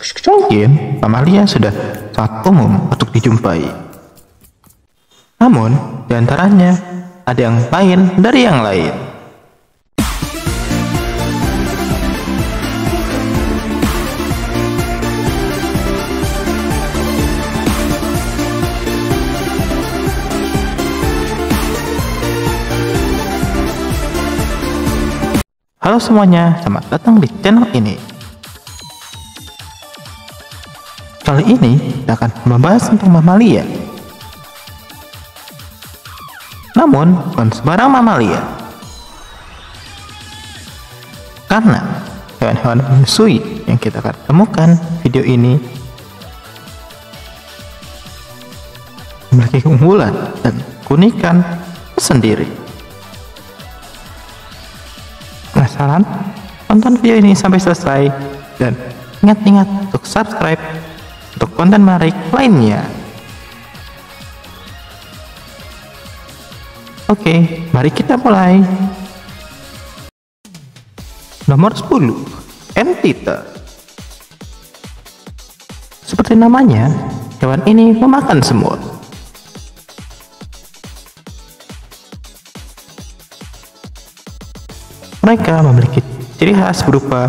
Mungkin mamalia sudah sangat umum untuk dijumpai. Namun, di antaranya ada yang lain dari yang lain. Halo semuanya, selamat datang di channel ini. Kali ini kita akan membahas tentang mamalia. Namun, bukan sembarang mamalia. Karena hewan-hewan menyusui yang kita akan temukan video ini memiliki keunggulan dan keunikan sendiri. Penasaran? Tonton video ini sampai selesai dan ingat-ingat untuk subscribe untuk konten menarik lainnya. Oke, mari kita mulai. Nomor 10, Anteater. Seperti namanya, hewan ini memakan semut. Mereka memiliki ciri khas berupa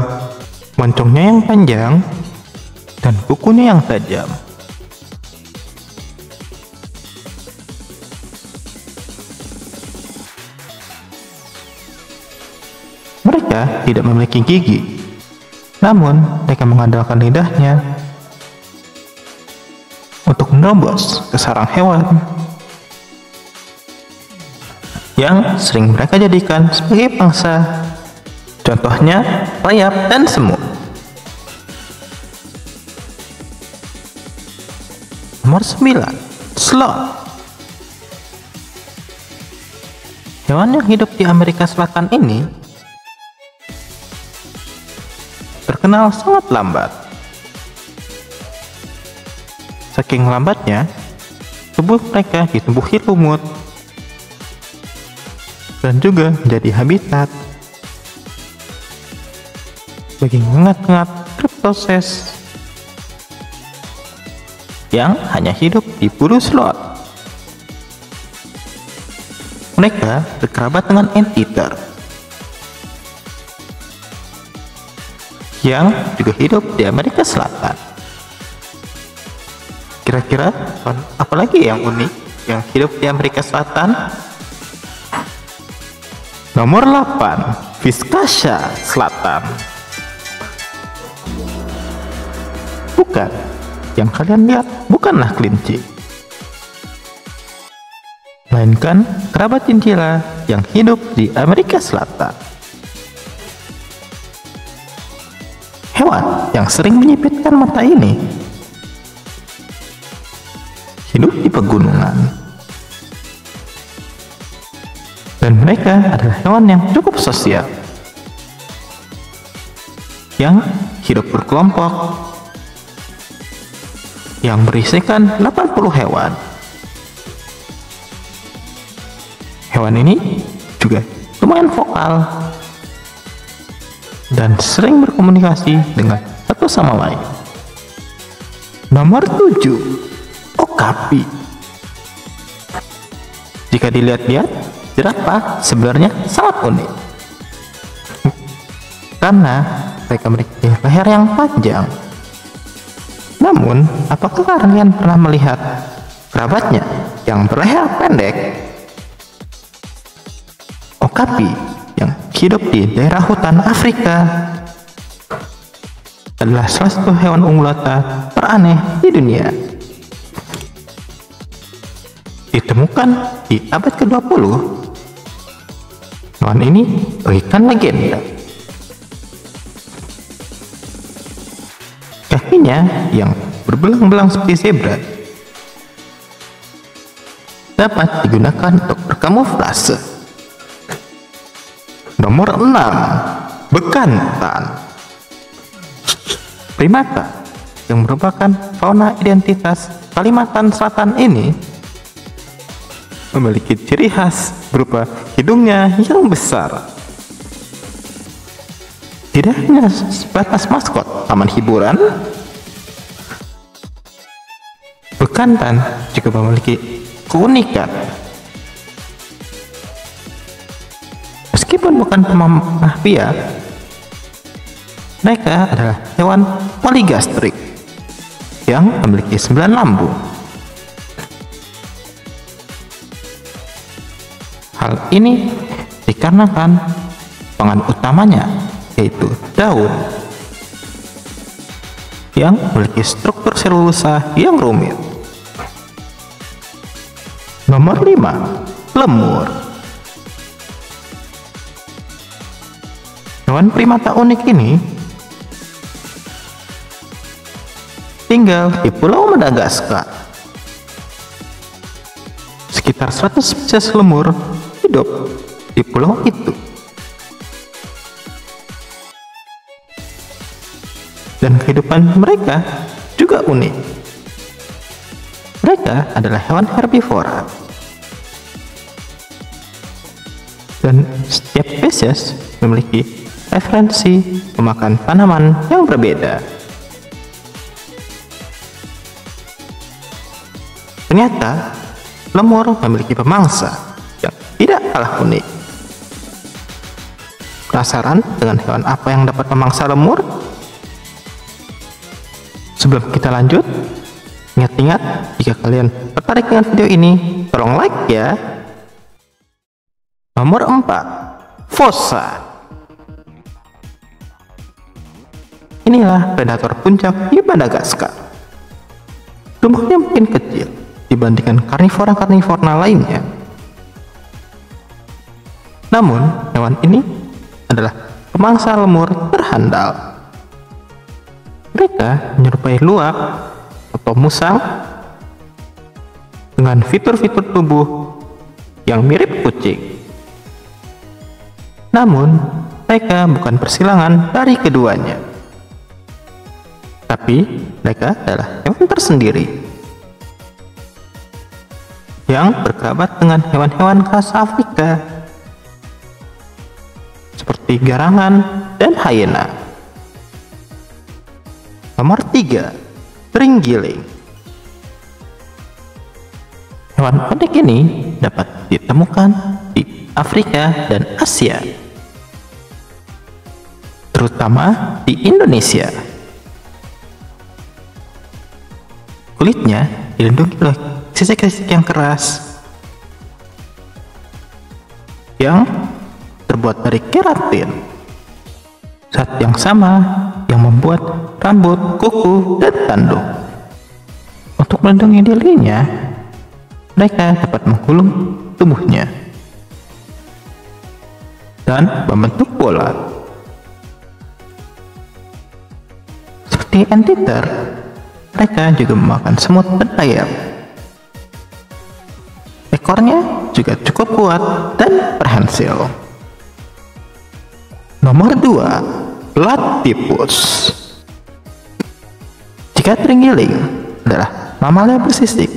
moncongnya yang panjang dan kukunya yang tajam. Mereka tidak memiliki gigi, namun mereka mengandalkan lidahnya untuk menerobos ke sarang hewan yang sering mereka jadikan sebagai pangsa. Contohnya rayap dan semut. Nomor 9, Sloth. Hewan yang hidup di Amerika Selatan ini terkenal sangat lambat. Saking lambatnya, tubuh mereka ditumbuhi lumut dan juga menjadi habitat bagi ngengat-ngengat Cryptoceras yang hanya hidup di bulu sloth. Mereka berkerabat dengan Anteater yang juga hidup di Amerika Selatan. Kira-kira apalagi yang unik yang hidup di Amerika Selatan? Nomor 8, Vizcaya Selatan. Bukan, yang kalian lihat bukanlah kelinci, melainkan kerabat chinchilla yang hidup di Amerika Selatan. Hewan yang sering menyipitkan mata ini hidup di pegunungan, dan mereka adalah hewan yang cukup sosial, yang hidup berkelompok, yang berisikan 80 hewan. Hewan ini juga lumayan vokal dan sering berkomunikasi dengan satu sama lain. Nomor 7, Okapi. Jika dilihat-lihat, jerapah sebenarnya sangat unik karena mereka memiliki leher yang panjang. Namun, apakah kalian pernah melihat kerabatnya yang berleher pendek? Okapi yang hidup di daerah hutan Afrika adalah salah satu hewan unggulata teraneh di dunia. Ditemukan di abad ke-20, hewan ini bagaikan legenda. Kakinya yang berbelang-belang seperti zebra dapat digunakan untuk berkamuflase. Nomor 6, bekantan. Primata yang merupakan fauna identitas Kalimantan Selatan ini memiliki ciri khas berupa hidungnya yang besar. Tidak hanya sebatas maskot taman hiburan, Bekantan juga memiliki keunikan. Meskipun bukan pemamah biak, mereka adalah hewan poligastrik yang memiliki 9 lambung. Hal ini dikarenakan pangan utamanya yaitu daun yang memiliki struktur selulosa yang rumit. Nomor 5, lemur. Hewan primata unik ini tinggal di Pulau Madagaskar. Sekitar 100 spesies lemur hidup di pulau itu. Dan kehidupan mereka juga unik. Mereka adalah hewan herbivora. Dan setiap spesies memiliki preferensi memakan tanaman yang berbeda. Ternyata lemur memiliki pemangsa yang tidak kalah unik. Penasaran dengan hewan apa yang dapat memangsa lemur? Sebelum kita lanjut, ingat-ingat jika kalian tertarik dengan video ini, tolong like ya. Nomor 4, fossa. Inilah predator puncak di Madagaskar. Tubuhnya mungkin kecil dibandingkan karnivora lainnya. Namun, hewan ini adalah pemangsa lemur terhandal. Mereka menyerupai luwak atau musang dengan fitur-fitur tubuh yang mirip kucing. Namun, mereka bukan persilangan dari keduanya. Tapi, mereka adalah hewan tersendiri yang berkerabat dengan hewan-hewan khas Afrika seperti garangan dan hyena. Nomor 3, terenggiling. Hewan unik ini dapat ditemukan di Afrika dan Asia, terutama di Indonesia. Kulitnya dilindungi oleh sisik-sisik yang keras yang terbuat dari keratin. Zat yang sama yang membuat rambut, kuku, dan tanduk. Untuk melindungi dirinya, mereka dapat menggulung tubuhnya dan membentuk bola. Seperti antiter, mereka juga memakan semut dan ayam. Ekornya juga cukup kuat dan berhasil. Nomor 2, platypus. Jika terenggiling adalah mamalia bersisik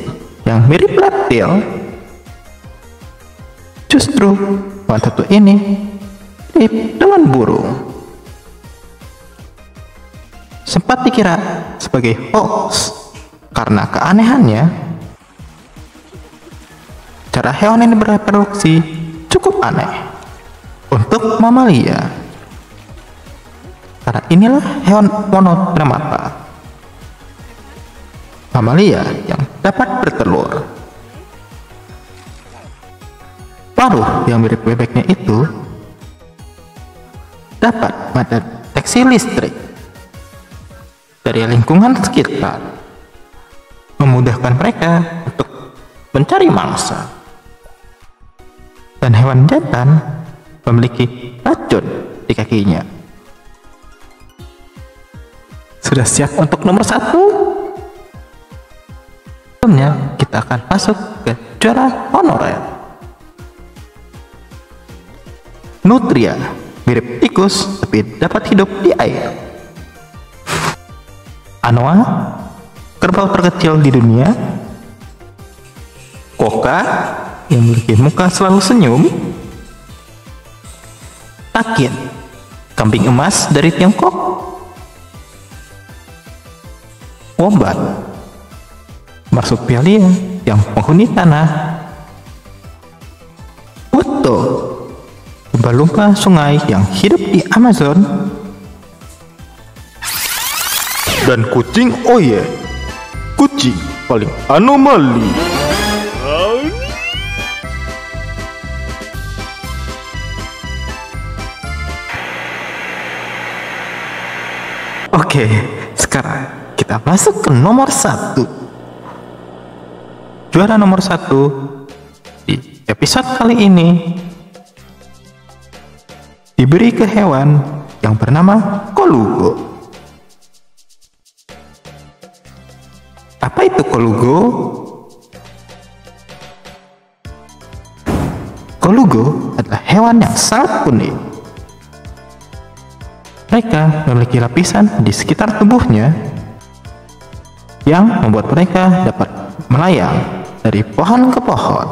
yang mirip reptil, justru hewan satu ini mirip dengan burung. Sempat dikira sebagai hoax karena keanehannya. Cara hewan ini bereproduksi cukup aneh untuk mamalia. Karena inilah hewan monotremata, mamalia yang dapat bertelur. Paruh yang mirip bebeknya itu dapat mendeteksi listrik dari lingkungan sekitar, memudahkan mereka untuk mencari mangsa. Dan hewan jantan memiliki racun di kakinya. Sudah siap untuk nomor 1? Sebelumnya kita akan masuk ke juara honorer. Nutria, mirip tikus tapi dapat hidup di air. Anoa, kerbau terkecil di dunia. Koka, yang memiliki muka selalu senyum. Takin, kambing emas dari Tiongkok. Wombat, marsupialia yang penghuni tanah. Oto, lumba-lumba sungai yang hidup di Amazon. Dan kucing Oye, kucing paling anomali. Oke, sekarang kita masuk ke nomor 1. Juara nomor 1 di episode kali ini diberi ke hewan yang bernama kolugo. Apa itu kolugo? Kolugo adalah hewan yang sangat unik. Mereka memiliki lapisan di sekitar tubuhnya yang membuat mereka dapat melayang dari pohon ke pohon.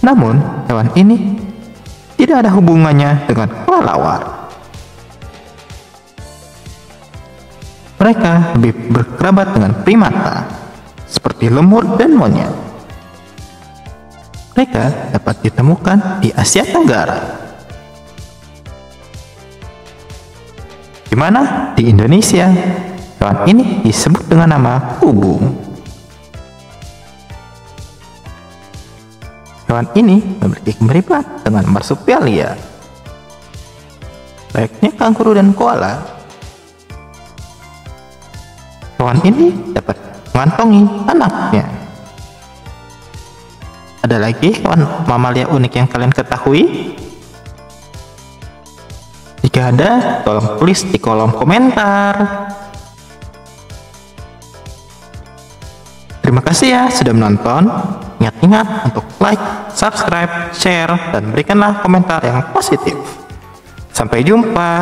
Namun, hewan ini tidak ada hubungannya dengan kelelawar. Mereka lebih berkerabat dengan primata, seperti lemur dan monyet. Mereka dapat ditemukan di Asia Tenggara, di mana di Indonesia hewan ini disebut dengan nama ubung. Hewan ini memiliki kemiripan dengan marsupialia, layaknya kanguru dan koala. Hewan ini dapat mengantongi anaknya. Ada lagi hewan mamalia unik yang kalian ketahui? Jika ada, tolong tulis di kolom komentar. Terima kasih ya sudah menonton. Ingat-ingat untuk like, subscribe, share, dan berikanlah komentar yang positif. Sampai jumpa.